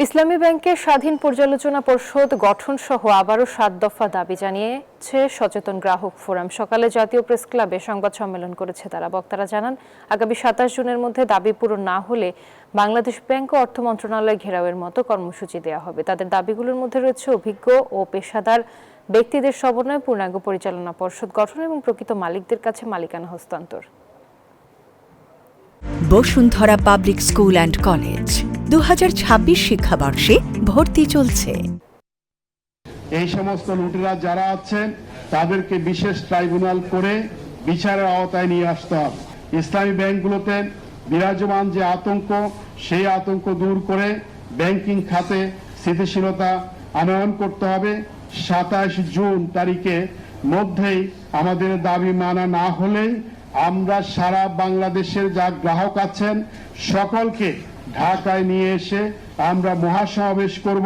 ইসলামী ব্যাংকের স্বাধীন পর্যালোচনা পর্ষদ গঠন সহ আবারও 7 দফা দাবি জানিয়েছে সচেতন গ্রাহক ফোরাম। সকালে জাতীয় প্রেস ক্লাবে সংবাদ সম্মেলন করেছে তারা। বক্তারা জানান, আগামী 27 জুনের মধ্যে দাবি পূরণ না হলে বাংলাদেশ ব্যাংক ও অর্থ মন্ত্রণালয় ঘেরাওয়ের মতো কর্মসূচি দেওয়া হবে। তাদের দাবিগুলোর মধ্যে রয়েছে অভিজ্ঞ ও পেশাদার ব্যক্তিদের সমন্বয়ে পূর্ণাঙ্গ পরিচালনা পর্ষদ গঠন এবং প্রকৃত মালিকদের কাছে মালিকানা হস্তান্তর। Bashundhara public school and college 2026 শিক্ষাবর্ষে ভর্তি চলছে। এই সমস্ত লুটেরা যারা আছেন তাদেরকে বিশেষ ট্রাইব্যুনাল করে বিচারের আওতায় নিয়ে আসতে হবে। ইসলামী ব্যাংকগুলোতে বিরাজমান যে আতঙ্ক, সেই আতঙ্ক দূর করে ব্যাংকিং খাতে স্থিতিশীলতা আনয়ন করতে হবে। 27 জুন তারিখে মধ্যেই আমাদের দাবি মানা না হলেই আমরা সারা বাংলাদেশের যা গ্রাহক আছেন সকলকে ঢাকায় নিয়ে এসে আমরা মহাসমাবেশ করব।